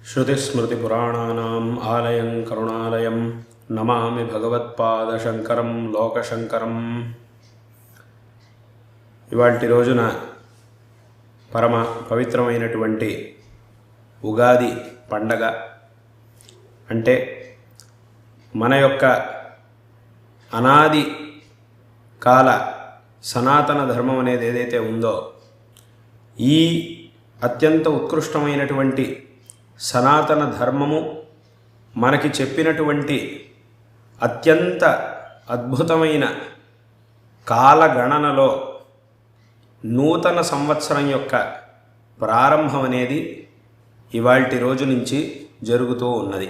श्रुतिस्मृतिपुराणानाम् आलयं करुणालयं नमामि भगवत्पादशंकरं लोकशंकरं। ఇవాల్టి రోజున పరమ పవిత్రమైనటువంటి ఉగాది పండగ అంటే మన యొక్క అనాది కాల సనాతన ధర్మం అనేది ఏదైతే ఉందో ఈ అత్యంత ఉత్కృష్టమైనటువంటి సనాతన ధర్మము మనకి చెప్పినటువంటి అత్యంత అద్భుతమైన కాలగణనలో నూతన సంవత్సరం యొక్క ప్రారంభం అనేది ఇవాల్టి రోజు నుంచి జరుగుతూ ఉన్నది.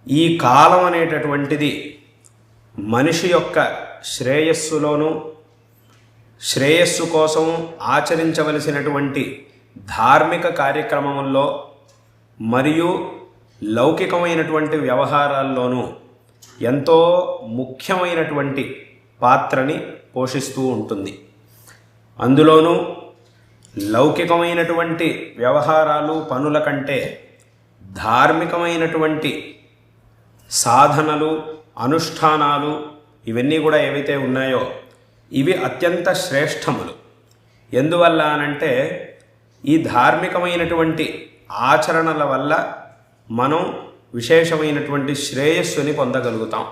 ఈ కాలం అనేటటువంటిది మనిషి యొక్క శ్రేయస్సులోనూ శ్రేయస్సు కోసం ఆచరించవలసినటువంటి ధార్మిక కార్యక్రమంలో మరియు లౌకికమైనటువంటి వ్యవహారాల్లోనూ ఎంతో ముఖ్యమైనటువంటి పాత్రని పోషిస్తూ ఉంటుంది. అందులోనూ లౌకికమైనటువంటి వ్యవహారాలు పనుల కంటే ధార్మికమైనటువంటి సాధనలు అనుష్ఠానాలు ఇవన్నీ కూడా ఏవైతే ఉన్నాయో ఇవి అత్యంత శ్రేష్టములు. ఎందువల్ల అనంటే ఈ ధార్మికమైనటువంటి ఆచరణల వల్ల మనం విశేషమైనటువంటి శ్రేయస్సుని పొందగలుగుతాం.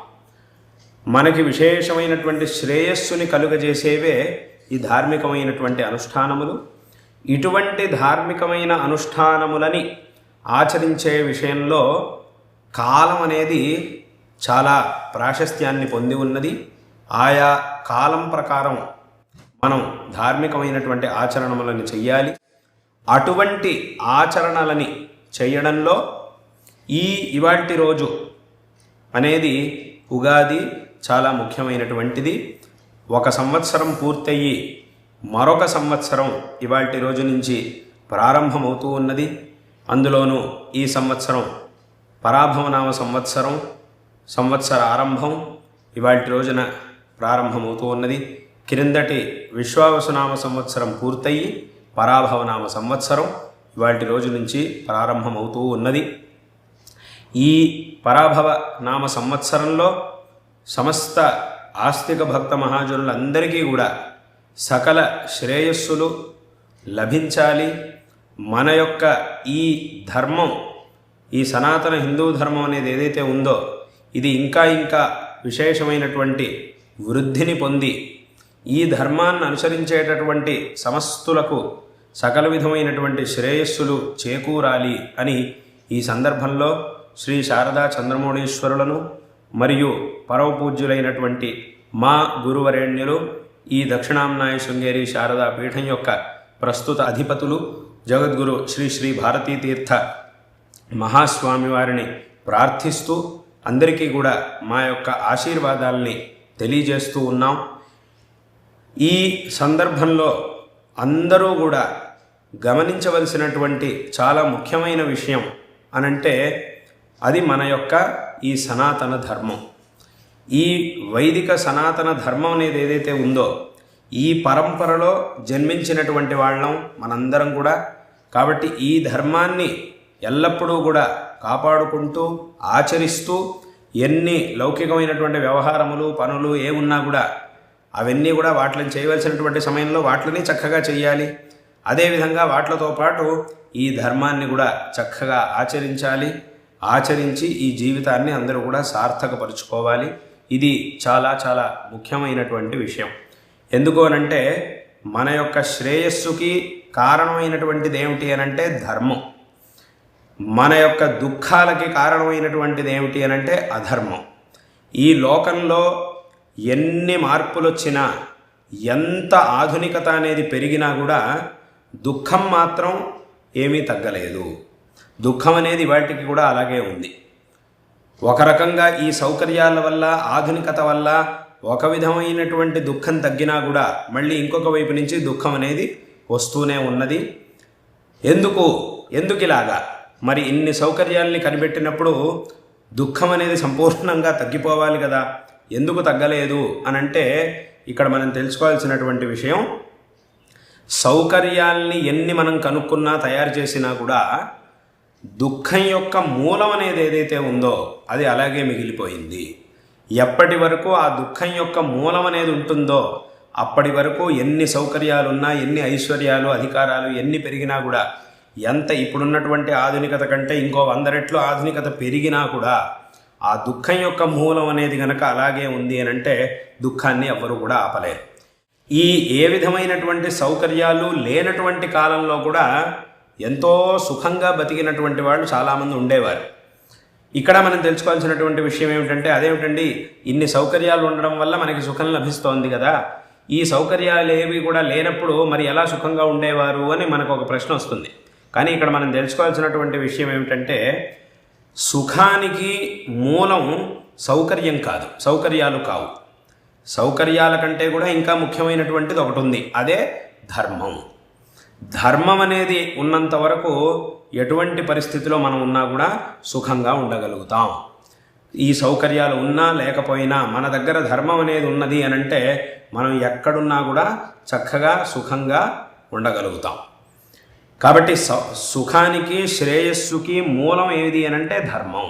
మనకి విశేషమైనటువంటి శ్రేయస్సుని కలుగజేసేవే ఈ ధార్మికమైనటువంటి అనుష్ఠానములు. ఇటువంటి ధార్మికమైన అనుష్ఠానములని ఆచరించే విషయంలో కాలం అనేది చాలా ప్రాశస్త్యాన్ని పొంది ఉన్నది. ఆయా కాలం ప్రకారం మనం ధార్మికమైనటువంటి ఆచరణలను చెయ్యాలి. అటువంటి ఆచరణలని చేయడంలో ఇవాల్టి రోజు అనేది ఉగాది చాలా ముఖ్యమైనటువంటిది. ఒక సంవత్సరం పూర్తయ్యి మరొక సంవత్సరం ఇవాల్టి రోజు నుంచి ప్రారంభమవుతూ ఉన్నది. అందులోనూ ఈ సంవత్సరం పరాభవనామ సంవత్సరం సంవత్సర ఆరంభం ఇవాల్టి రోజున ప్రారంభమవుతూ ఉన్నది. క్రిందటి విశ్వావసునామ సంవత్సరం పూర్తయి పరాభవనామ సంవత్సరం ఇవాల్టి రోజు నుంచి ప్రారంభమవుతూ ఉన్నది. ఈ పరాభవ నామ సంవత్సరంలో సమస్త ఆస్తిక భక్త మహాజనులందరికీ కూడా సకల శ్రేయస్సులు లభించాలి. మన యొక్క ఈ ధర్మం, ఈ సనాతన హిందూ ధర్మం అనేది ఏదైతే ఉందో ఇది ఇంకా ఇంకా విశేషమైనటువంటి వృద్ధిని పొంది ఈ ధర్మాన్ని అనుసరించేటటువంటి సమస్తులకు సకల విధమైనటువంటి శ్రేయస్సులు చేకూరాలి అని ఈ సందర్భంలో శ్రీ శారదా చంద్రమౌళీశ్వరులను మరియు పరమపూజ్యులైనటువంటి మా గురువరేణ్యులు ఈ దక్షిణాంనాయ శృంగేరి శారదా పీఠం యొక్క ప్రస్తుత అధిపతులు జగద్గురు శ్రీ శ్రీ భారతీ తీర్థ మహాస్వామి వారిని ప్రార్థిస్తూ అందరికీ కూడా మా యొక్క ఆశీర్వాదాలని తెలియజేస్తూ ఉన్నాం. ఈ సందర్భంలో అందరూ కూడా గమనించవలసినటువంటి చాలా ముఖ్యమైన విషయం అనంటే అది మన యొక్క ఈ సనాతన ధర్మం. ఈ వైదిక సనాతన ధర్మం అనేది ఏదైతే ఉందో ఈ పరంపరలో జన్మించినటువంటి వాళ్ళం మనందరం కూడా. కాబట్టి ఈ ధర్మాన్ని ఎల్లప్పుడూ కూడా కాపాడుకుంటూ ఆచరిస్తూ ఎన్ని లౌకికమైనటువంటి వ్యవహారములు పనులు ఏమున్నా కూడా అవన్నీ కూడా వాటిని చేయవలసినటువంటి సమయంలో వాటిని చక్కగా చేయాలి. అదేవిధంగా వాటితో పాటు ఈ ధర్మాన్ని కూడా చక్కగా ఆచరించాలి. ఆచరించి ఈ జీవితాన్ని అందరూ కూడా సార్థకపరుచుకోవాలి. ఇది చాలా చాలా ముఖ్యమైనటువంటి విషయం. ఎందుకు అనంటే మన యొక్క శ్రేయస్సుకి కారణమైనటువంటిది ఏమిటి అనంటే ధర్మం. మన యొక్క దుఃఖాలకి కారణమైనటువంటిది ఏమిటి అనంటే అధర్మం. ఈ లోకంలో ఎన్ని మార్పులు వచ్చినా ఎంత ఆధునికత అనేది పెరిగినా కూడా దుఃఖం మాత్రం ఏమీ తగ్గలేదు. దుఃఖం అనేది వాటికి కూడా అలాగే ఉంది. ఒక రకంగా ఈ సౌకర్యాల వల్ల ఆధునికత వల్ల ఒక విధమైనటువంటి దుఃఖం తగ్గినా కూడా మళ్ళీ ఇంకొక వైపు నుంచి దుఃఖం అనేది వస్తూనే ఉన్నది. ఎందుకు ఇలాగా? మరి ఇన్ని సౌకర్యాల్ని కనిపెట్టినప్పుడు దుఃఖం అనేది సంపూర్ణంగా తగ్గిపోవాలి కదా, ఎందుకు తగ్గలేదు అనంటే ఇక్కడ మనం తెలుసుకోవాల్సినటువంటి విషయం, సౌకర్యాల్ని ఎన్ని మనం కనుక్కున్నా తయారు చేసినా కూడా దుఃఖం యొక్క మూలం అనేది ఏదైతే ఉందో అది అలాగే మిగిలిపోయింది. ఎప్పటి వరకు ఆ దుఃఖం యొక్క మూలం అనేది ఉంటుందో అప్పటి వరకు ఎన్ని సౌకర్యాలున్నా, ఎన్ని ఐశ్వర్యాలు, అధికారాలు ఎన్ని పెరిగినా కూడా, ఎంత ఇప్పుడున్నటువంటి ఆధునికత కంటే ఇంకో 100 రెట్లు ఆధునికత పెరిగినా కూడా ఆ దుఃఖం యొక్క మూలం అనేది గనక అలాగే ఉంది అని అంటే దుఃఖాన్ని ఎవ్వరూ కూడా ఆపలేరు. ఈ ఏ విధమైనటువంటి సౌకర్యాలు లేనటువంటి కాలంలో కూడా ఎంతో సుఖంగా బతికినటువంటి వాళ్ళు చాలామంది ఉండేవారు. ఇక్కడ మనం తెలుసుకోవాల్సినటువంటి విషయం ఏమిటంటే, అదేమిటండి ఇన్ని సౌకర్యాలు ఉండడం వల్ల మనకి సుఖం లభిస్తోంది కదా, ఈ సౌకర్యాలు ఏవి కూడా లేనప్పుడు మరి ఎలా సుఖంగా ఉండేవారు అని మనకు ఒక ప్రశ్న వస్తుంది. కానీ ఇక్కడ మనం తెలుసుకోవాల్సినటువంటి విషయం ఏమిటంటే, సుఖానికి మూలం సౌకర్యం కాదు, సౌకర్యాలు కావు. సౌకర్యాల కంటే కూడా ఇంకా ముఖ్యమైనటువంటిది ఒకటి ఉంది, అదే ధర్మం. ధర్మం అనేది ఉన్నంత వరకు ఎటువంటి పరిస్థితిలో మనం ఉన్నా కూడా సుఖంగా ఉండగలుగుతాం. ఈ సౌకర్యాలు ఉన్నా లేకపోయినా మన దగ్గర ధర్మం అనేది ఉన్నది అని అంటే మనం ఎక్కడున్నా కూడా చక్కగా సుఖంగా ఉండగలుగుతాం. కాబట్టి సుఖానికి, శ్రేయస్సుకి మూలం ఏది అని అంటే ధర్మం.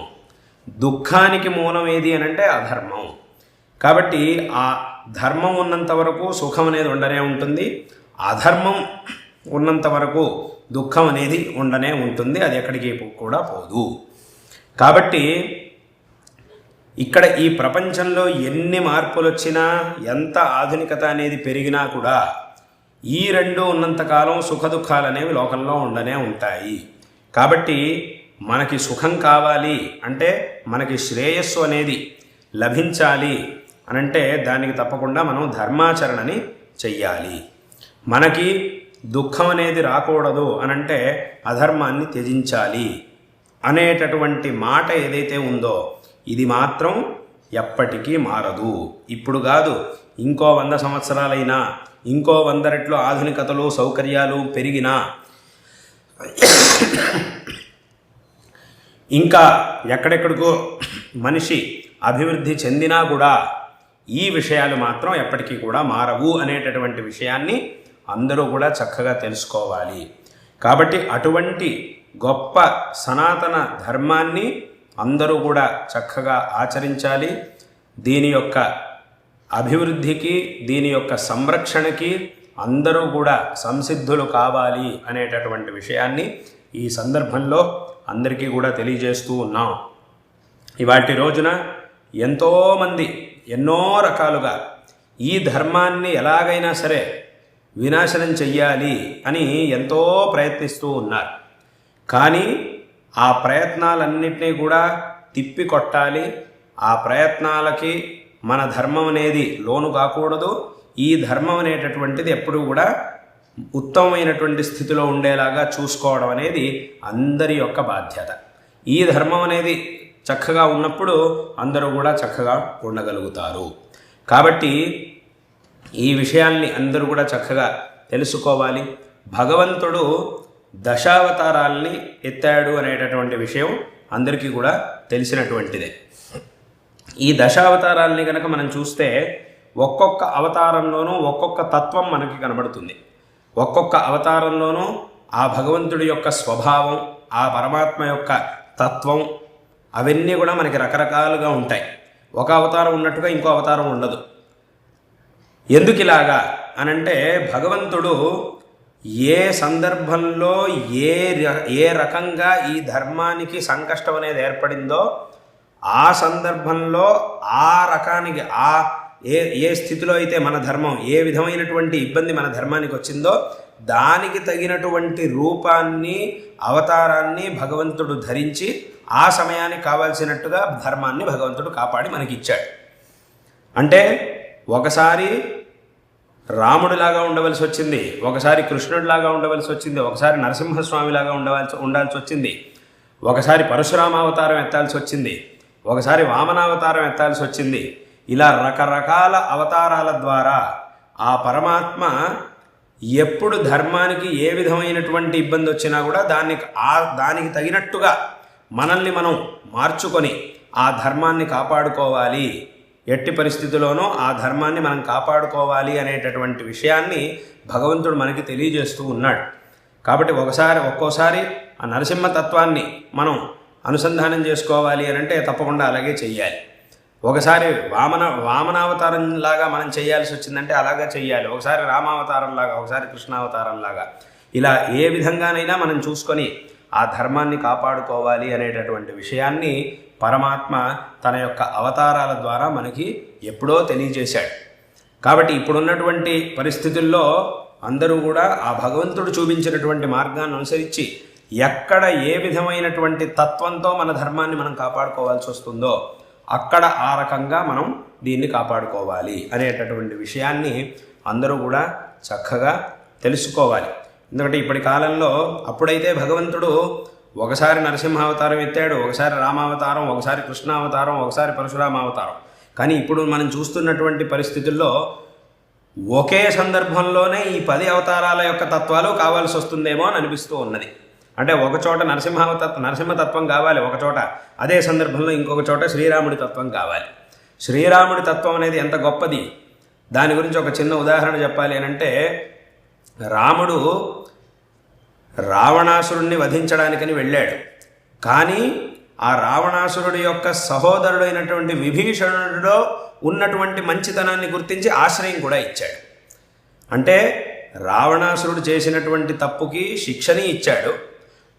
దుఃఖానికి మూలం ఏది అని అంటే అధర్మం. కాబట్టి ఆ ధర్మం ఉన్నంత వరకు సుఖం అనేది ఉండనే ఉంటుంది, అధర్మం ఉన్నంత వరకు దుఃఖం అనేది ఉండనే ఉంటుంది, అది ఎక్కడికి కూడా పోదు. కాబట్టి ఇక్కడ ఈ ప్రపంచంలో ఎన్ని మార్పులు వచ్చినా, ఎంత ఆధునికత అనేది పెరిగినా కూడా ఈ రెండు ఉన్నంతకాలం సుఖ దుఃఖాలు అనేవి లోకంలో ఉండనే ఉంటాయి. కాబట్టి మనకి సుఖం కావాలి అంటే, మనకి శ్రేయస్సు అనేది లభించాలి అనంటే దానికి తప్పకుండా మనం ధర్మాచరణని చెయ్యాలి. మనకి దుఃఖం అనేది రాకూడదు అనంటే అధర్మాన్ని త్యజించాలి అనేటటువంటి మాట ఏదైతే ఉందో ఇది మాత్రం ఎప్పటికీ మారదు. ఇప్పుడు కాదు, ఇంకో 100 సంవత్సరాలైనా, ఇంకో 100 రెట్లు ఆధునికతలు, సౌకర్యాలు పెరిగినా, ఇంకా ఎక్కడెక్కడికో మనిషి అభివృద్ధి చెందినా కూడా ఈ విషయాలు మాత్రం ఎప్పటికీ కూడా మారవు అనేటటువంటి విషయాన్ని అందరూ కూడా చక్కగా తెలుసుకోవాలి. కాబట్టి అటువంటి గొప్ప సనాతన ధర్మాన్ని అందరూ కూడా చక్కగా ఆచరించాలి. దీని యొక్క అభివృద్ధికి, దీని యొక్క సంరక్షణకి అందరూ కూడా సంసిద్ధులు కావాలి అనేటటువంటి విషయాన్ని ఈ సందర్భంలో అందరికీ కూడా తెలియజేస్తూ ఉన్నాం. ఇవాటి రోజున ఎంతోమంది ఎన్నో రకాలుగా ఈ ధర్మాన్ని ఎలాగైనా సరే వినాశనం చెయ్యాలి అని ఎంతో ప్రయత్నిస్తూ ఉన్నారు. కానీ ఆ ప్రయత్నాలన్నింటినీ కూడా తిప్పికొట్టాలి. ఆ ప్రయత్నాలకి మన ధర్మం అనేది లోను కాకూడదు. ఈ ధర్మం అనేటటువంటిది ఎప్పుడూ కూడా ఉత్తమమైనటువంటి స్థితిలో ఉండేలాగా చూసుకోవడం అనేది అందరి యొక్క బాధ్యత. ఈ ధర్మం అనేది చక్కగా ఉన్నప్పుడు అందరూ కూడా చక్కగా ఉండగలుగుతారు. కాబట్టి ఈ విషయాల్ని అందరూ కూడా చక్కగా తెలుసుకోవాలి. భగవంతుడు దశావతారాల్ని ఎత్తాడు అనేటటువంటి విషయం అందరికీ కూడా తెలిసినటువంటిదే. ఈ దశావతారాల్ని కనుక మనం చూస్తే ఒక్కొక్క అవతారంలోనూ ఒక్కొక్క తత్వం మనకి కనబడుతుంది. ఒక్కొక్క అవతారంలోనూ ఆ భగవంతుడి యొక్క స్వభావం, ఆ పరమాత్మ యొక్క తత్వం అవన్నీ కూడా మనకి రకరకాలుగా ఉంటాయి. ఒక అవతారం ఉన్నట్టుగా ఇంకో అవతారం ఉండదు. ఎందుకు ఇలాగా అనంటే, భగవంతుడు ఏ సందర్భంలో ఏ రకంగా ఈ ధర్మానికి సంకష్టం అనేది ఏర్పడిందో ఆ సందర్భంలో ఆ రకానికి ఏ స్థితిలో అయితే మన ధర్మం, ఏ విధమైనటువంటి ఇబ్బంది మన ధర్మానికి వచ్చిందో దానికి తగినటువంటి రూపాన్ని, అవతారాన్ని భగవంతుడు ధరించి ఆ సమయానికి కావాల్సినట్టుగా ధర్మాన్ని భగవంతుడు కాపాడి మనకి ఇచ్చాడు. అంటే ఒకసారి రాముడిలాగా ఉండవలసి వచ్చింది, ఒకసారి కృష్ణుడిలాగా ఉండవలసి వచ్చింది, ఒకసారి నరసింహస్వామిలాగా ఉండాల్సి వచ్చింది, ఒకసారి పరశురామావతారం ఎత్తాల్సి వచ్చింది, ఒకసారి వామనావతారం ఎత్తాల్సి వచ్చింది. ఇలా రకరకాల అవతారాల ద్వారా ఆ పరమాత్మ ఎప్పుడు ధర్మానికి ఏ విధమైనటువంటి ఇబ్బంది వచ్చినా కూడా దానికి తగినట్టుగా మనల్ని మనం మార్చుకొని ఆ ధర్మాన్ని కాపాడుకోవాలి, ఎట్టి పరిస్థితుల్లోనూ ఆ ధర్మాన్ని మనం కాపాడుకోవాలి అనేటటువంటి విషయాన్ని భగవంతుడు మనకి తెలియజేస్తూ ఉన్నాడు. కాబట్టి ఒక్కోసారి ఆ నరసింహతత్వాన్ని మనం అనుసంధానం చేసుకోవాలి అని అంటే తప్పకుండా అలాగే చెయ్యాలి. ఒకసారి వామనావతారంలాగా మనం చేయాల్సి వచ్చిందంటే అలాగా చెయ్యాలి. ఒకసారి రామావతారంలాగా, ఒకసారి కృష్ణావతారంలాగా, ఇలా ఏ విధంగానైనా మనం చూసుకొని ఆ ధర్మాన్ని కాపాడుకోవాలి అనేటటువంటి విషయాన్ని పరమాత్మ తన యొక్క అవతారాల ద్వారా మనకి ఎప్పుడో తెలియజేశాడు. కాబట్టి ఇప్పుడున్నటువంటి పరిస్థితుల్లో అందరూ కూడా ఆ భగవంతుడు చూపించినటువంటి మార్గాన్ని అనుసరించి ఎక్కడ ఏ విధమైనటువంటి తత్వంతో మన ధర్మాన్ని మనం కాపాడుకోవాల్సి వస్తుందో అక్కడ ఆ రకంగా మనం దీన్ని కాపాడుకోవాలి అనేటటువంటి విషయాన్ని అందరూ కూడా చక్కగా తెలుసుకోవాలి. ఎందుకంటే ఇప్పటి కాలంలో అప్పుడైతే భగవంతుడు ఒకసారి నరసింహావతారం ఎత్తాడు, ఒకసారి రామావతారం, ఒకసారి కృష్ణావతారం, ఒకసారి పరశురామావతారం. కానీ ఇప్పుడు మనం చూస్తున్నటువంటి పరిస్థితుల్లో ఒకే సందర్భంలోనే ఈ 10 అవతారాల యొక్క తత్వాలు కావాల్సి వస్తుందేమో అని అనిపిస్తూ ఉన్నది. అంటే ఒక చోట నరసింహతత్వం కావాలి, ఒక చోట అదే సందర్భంలో ఇంకొక చోట శ్రీరాముడి తత్వం కావాలి. శ్రీరాముడి తత్వం అనేది ఎంత గొప్పది, దాని గురించి ఒక చిన్న ఉదాహరణ చెప్పాలి అని అంటే, రాముడు రావణాసురుణ్ణి వధించడానికని వెళ్ళాడు. కానీ ఆ రావణాసురుడి యొక్క సహోదరుడైనటువంటి విభీషణుడిలో ఉన్నటువంటి మంచితనాన్ని గుర్తించి ఆశ్రయం కూడా ఇచ్చాడు. అంటే రావణాసురుడు చేసినటువంటి తప్పుకి శిక్షని ఇచ్చాడు.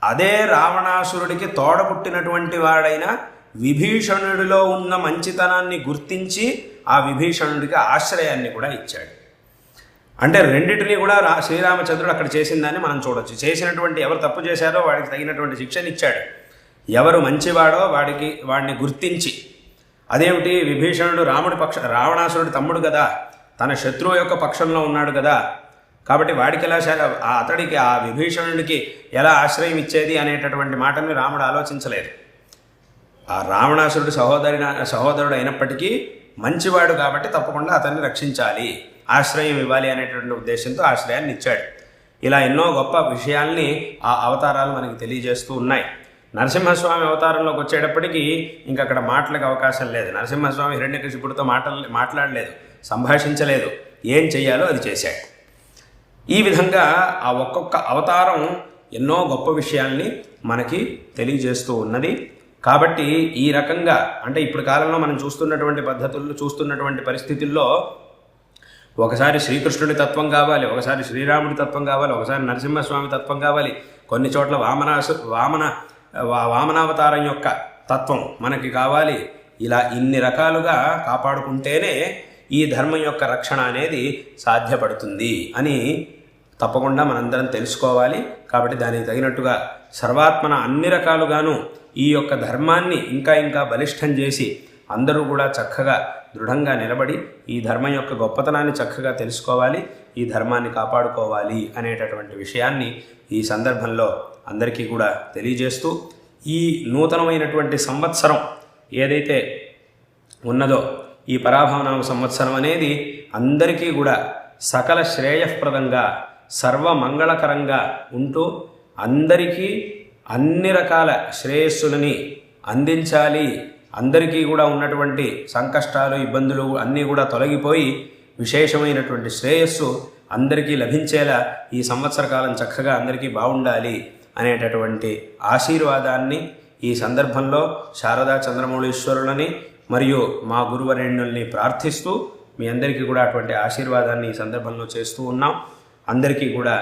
అదే రావణాసురుడికి తోడపుట్టినటువంటి వాడైన విభీషణుడిలో ఉన్న మంచితనాన్ని గుర్తించి ఆ విభీషణుడికి ఆశ్రయాన్ని కూడా ఇచ్చాడు. అంటే రెండింటినీ కూడా శ్రీరామచంద్రుడు అక్కడ చేసిందని మనం చూడొచ్చు. చేసినటువంటి ఎవరు తప్పు చేశారో వాడికి తగినటువంటి శిక్షని ఇచ్చాడు, ఎవరు మంచివాడో వాడిని గుర్తించి. అదేమిటి, విభీషణుడు రావణాసురుడి తమ్ముడు కదా, తన శత్రువు యొక్క పక్షంలో ఉన్నాడు కదా, కాబట్టి వాడికి ఎలా అతడికి ఆ విభీషణుడికి ఎలా ఆశ్రయం ఇచ్చేది అనేటటువంటి మాటని రాముడు ఆలోచించలేదు. ఆ రావణాసురుడు సహోదరుడు అయినప్పటికీ మంచివాడు కాబట్టి తప్పకుండా అతన్ని రక్షించాలి, ఆశ్రయం ఇవ్వాలి అనేటువంటి ఉద్దేశంతో ఆశ్రయాన్ని ఇచ్చాడు. ఇలా ఎన్నో గొప్ప విషయాల్ని ఆ అవతారాలు మనకి తెలియజేస్తూ ఉన్నాయి. నరసింహస్వామి అవతారంలోకి వచ్చేటప్పటికీ ఇంకక్కడ మాటలకు అవకాశం లేదు. నరసింహస్వామి హిరణ్యకశిపుడితో మాట్లాడలేదు, సంభాషించలేదు, ఏం చెయ్యాలో అది చేశాడు. ఈ విధంగా ఆ ఒక్కొక్క అవతారం ఎన్నో గొప్ప విషయాల్ని మనకి తెలియజేస్తూ ఉన్నది. కాబట్టి ఈ రకంగా అంటే ఇప్పుడు కాలంలో మనం చూస్తున్నటువంటి పరిస్థితుల్లో ఒకసారి శ్రీకృష్ణుడి తత్వం కావాలి, ఒకసారి శ్రీరాముడి తత్వం కావాలి, ఒకసారి నరసింహస్వామి తత్వం కావాలి, కొన్ని చోట్ల వామనావతారం యొక్క తత్వం మనకి కావాలి. ఇలా ఇన్ని రకాలుగా కాపాడుకుంటేనే ఈ ధర్మం యొక్క రక్షణ అనేది సాధ్యపడుతుంది అని తప్పకుండా మనందరం తెలుసుకోవాలి. కాబట్టి దానికి తగినట్టుగా సర్వాత్మన అన్ని రకాలుగాను ఈ యొక్క ధర్మాన్ని ఇంకా ఇంకా బలిష్టం చేసి అందరూ కూడా చక్కగా దృఢంగా నిలబడి ఈ ధర్మం యొక్క గొప్పతనాన్ని చక్కగా తెలుసుకోవాలి, ఈ ధర్మాన్ని కాపాడుకోవాలి అనేటటువంటి విషయాన్ని ఈ సందర్భంలో అందరికీ కూడా తెలియజేస్తూ, ఈ నూతనమైనటువంటి సంవత్సరం ఏదైతే ఉన్నదో ఈ పరాభవనామ సంవత్సరం అనేది అందరికీ కూడా సకల శ్రేయఃప్రదంగా సర్వమంగళకరంగా ఉంటూ అందరికీ అన్ని రకాల శ్రేయస్సులని అందించాలి. అందరికీ కూడా ఉన్నటువంటి సంకష్టాలు, ఇబ్బందులు అన్నీ కూడా తొలగిపోయి విశేషమైనటువంటి శ్రేయస్సు అందరికీ లభించేలా ఈ సంవత్సర కాలం చక్కగా అందరికీ బాగుండాలి అనేటటువంటి ఆశీర్వాదాన్ని ఈ సందర్భంలో శారదా చంద్రమౌళీశ్వరులని మరియు మా గురువరేణ్యుల్ని ప్రార్థిస్తూ మీ అందరికీ కూడా అటువంటి ఆశీర్వాదాన్ని ఈ సందర్భంలో చేస్తూ ఉన్నాం. అందరికీ కూడా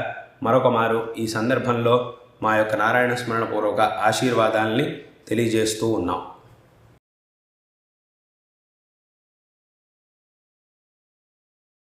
మరొక మారు ఈ సందర్భంలో మా యొక్క నారాయణ స్మరణ పూర్వక ఆశీర్వాదాల్ని తెలియజేస్తూ ఉన్నాం.